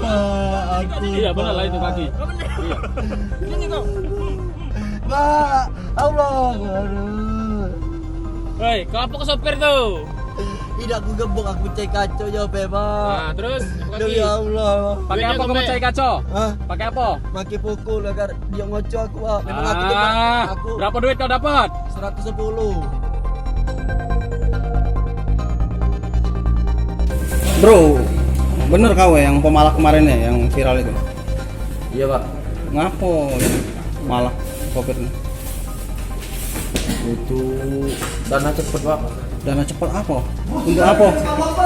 Aku. Iya benar lah itu kaki. Iya. Sini kau. Pak, Allah. Aduh. Hei, kenapa ke sopir tuh? Tidak aku gembok, aku cek kaca ya, Pak. Nah, terus Demi Allah. pakai apa kamu cari kaca? Hah? Pakai apa? Maki pukul agar dia ngoco aku, Pak. Memang aku tuh, Pak. Aku Berapa duit kau dapat? 110. Bro, bener kau yang pemalak kemarin ya, yang viral itu? Iya pak. Ngapo yang malak sopirnya? Itu dana cepet pak. Dana cepat apa? Untuk apa?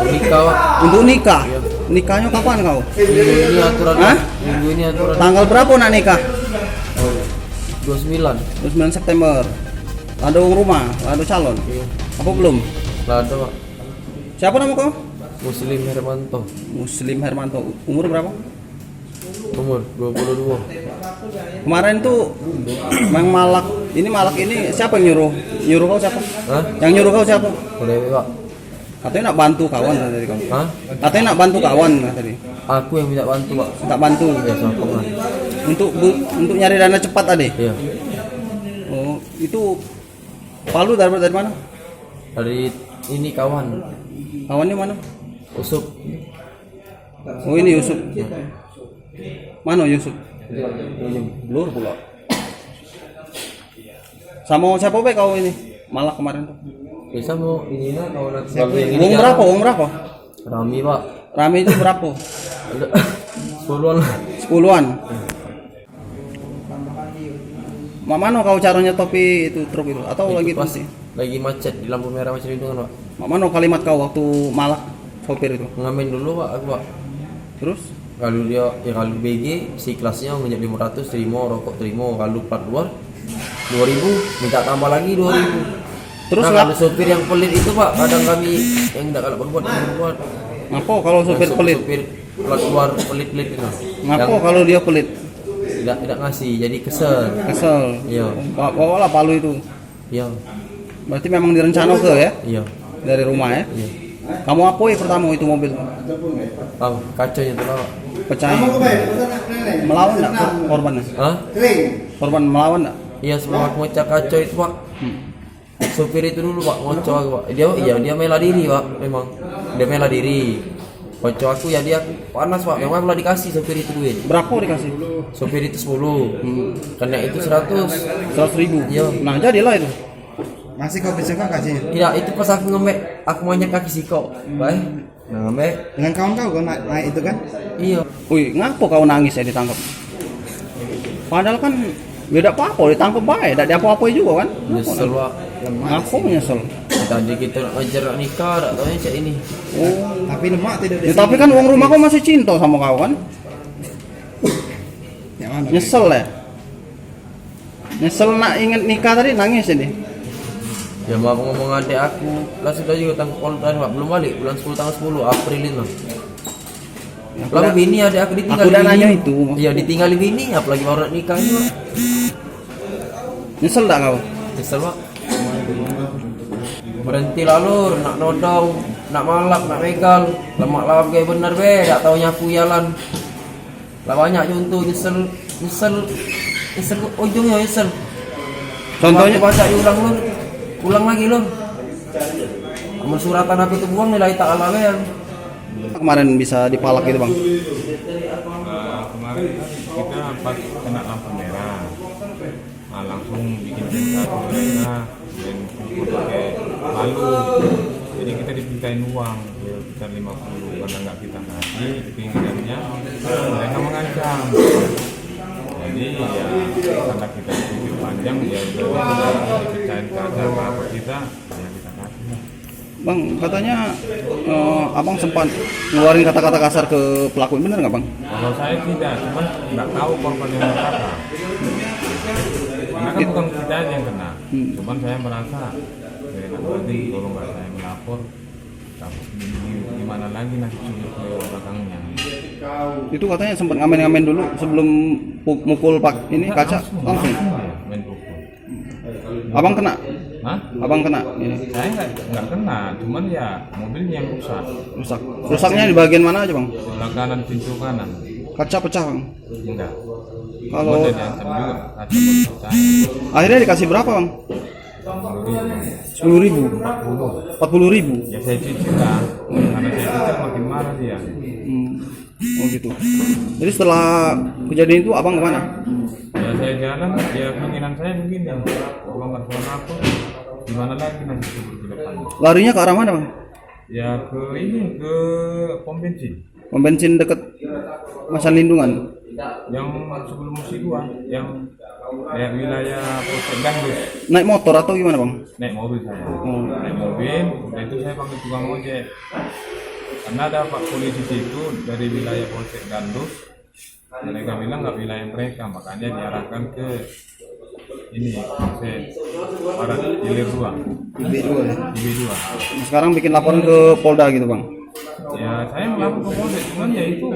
Nikah pak. Untuk nikah? Iya. Nikahnya kapan kau? Minggu ini aturan. Hah? Minggu ini aturan. Tanggal berapa nak nikah? Oh, 29. 29 September. Ada uang rumah, ada calon. Iya. Apa belum? Lada pak. Siapa nama kau? Muslim Hermanto. Muslim Hermanto. Umur berapa? Umur 22. Kemarin tuh Mang Malak. Ini Malak ini siapa yang nyuruh? Nyuruh kau siapa? Hah? Yang nyuruh kau siapa? Udah pak. Katanya nak bantu kawan tadi kau. Hah? Katanya nak bantu kawan tadi. Aku yang minta bantu pak. Tak bantu. Ya sokongan. Untuk nyari dana cepat tadi. Iya. Oh, itu Palu dari mana? Dari ini kawan. Kawannya mana? Usup. Oh, ini Yusuf. Mana Yusuf? Blur pula. Sama siapa be kau ini? Malah kemarin tuh. Bisa mau ini nak kawan aku. Uang berapa? Uang berapa? Rami pak. Rame itu berapa? 10-an lah. 10-an. Mana kau caranya topi itu truk itu atau lagi Pas sih? lagi macet di lampu merah macet lindungan pak. Mana kalimat kau waktu malak sopir itu? Ngamen dulu pak aku pak. Terus? Kalau dia ya kalau BG si kelasnya menjadi 500 terima rokok terima kalau plat luar 2000 minta tambah lagi 2000. Terus nah, nggak? kalau sopir yang pelit itu pak kadang kami yang tidak kalau berbuat berbuat. Ngapo kalau sopir pelit? Sopir plat luar pelit itu. Ngapo kalau dia pelit? Tidak ngasih jadi kesel. Kesel. Iya. Bawa lah Palu itu. Iya. Berarti memang direncana ke ya? Iya. Dari rumah ya? Iya. Kamu apoi pertama itu mobil? Oh, kacanya itu pak. Pecah. Melawan enggak korbannya? Hah? Korban melawan enggak? Iya sebelum aku ngecek kaca itu pak. Sopir itu dulu pak ngocok aku pak. Dia mela diri pak memang. Dia mela diri. Ngocok aku ya dia panas pak. Memang belum dikasih sopir itu duit. Berapa dikasih? Sopir itu 10. Kena itu 100. 100.000. Iya. Nah jadilah itu. Masih kau bisa kau kasih? Tidak itu pas aku ngemek aku manjat kaki siko. Baik. Nah ngemek. Dengan kawan kau naik itu kan? Iya. Wih, ngapo kau nangis ya ditangkap? Padahal kan beda apa-apa ditangkap baik, tidak apa-apa juga kan? Nyesel pak. Ngapo menyesal? Tadi kita nak ngejar nak nikah, tak tahu cak ini. Oh, Tapi lemak tidak ya, tapi kan uang rumah kau masih cinta sama kau kan? Yang mana? Nyesel ya? Nyesel nak ingat nikah tadi nangis ini. Ya mau ngomong adik aku, lah sudah juga tangkap kontan pak, belum balik bulan 10 tanggal 10 April ini. Lalu bini adik aku ditinggal. Aku udah bini. nanya itu. Iya ditinggal bini, apalagi baru nak nikah itu. Pak. Nyesel tak kau? Nyesel pak. Berhenti lalu, nak nodong, nak malak, nak megal, lemak lawak kayak bener be, tak tahu nyapu jalan. Lah banyak contoh nyesel, ujungnya nyesel. Contohnya? Baca diulang lu, ulang lagi lu. Amal suratan aku itu buang nilai tak ala yang. Kemarin bisa dipalak gitu bang? Kemarin kita pas kena lampu merah, langsung bikin sensasi mereka dan kumpul pakai palu. Jadi kita dipintain uang, ya, kita 50 karena nggak kita kasih, keinginannya mereka mengancam. Jadi ya karena kita pikir panjang, ya udah dipecahin kaca apa kita, ya kita kasih. Bang, katanya abang sempat ngeluarin kata-kata kasar ke pelaku, bener nggak bang? Kalau saya tidak, cuman nggak tahu korban yang berkata. Karena kan bukan kita yang kena, cuman saya merasa dari nanti kalau nggak saya melapor, di mana lagi nanti culik ke belakangnya. Itu katanya sempat ngamen-ngamen dulu sebelum mukul pak ini kaca langsung. Main pukul. Abang kena? Hah? Abang kena ini? Saya nggak kena, cuman ya mobilnya yang rusak. Rusaknya di bagian mana aja bang? Sebelah kanan pintu kanan. Kaca pecah bang. Enggak. Kalau Udah diancam juga, kaca boleh pecah. akhirnya dikasih berapa bang? 10.000. 40.000. Ya saya cicil lah, karena saya cicil makin marah dia. Oh gitu. Jadi setelah kejadian itu abang kemana? Ya saya jalan, ya keinginan saya begini, kalau nggak salah aku, gimana lagi nanti ke depan? Larinya ke arah mana bang? Ya ke ini, ke pom bensin, Pom bensin dekat masa lindungan. yang sebelum musik gua, yang kayak wilayah Polsek Gandus. Naik motor atau gimana bang? Naik mobil saya, Oh. naik mobil, dan itu saya panggil tukang ojek. Karena ada pak polisi situ dari wilayah Polsek Gandus, mereka bilang nggak wilayah mereka, makanya diarahkan ke ini Polsek Barat Ilir 2, IB2 ya. IB2. Sekarang bikin laporan ke Polda gitu bang. Ya saya melapor ke Polsek, cuman ya itu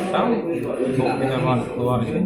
tahu untuk kita keluar ini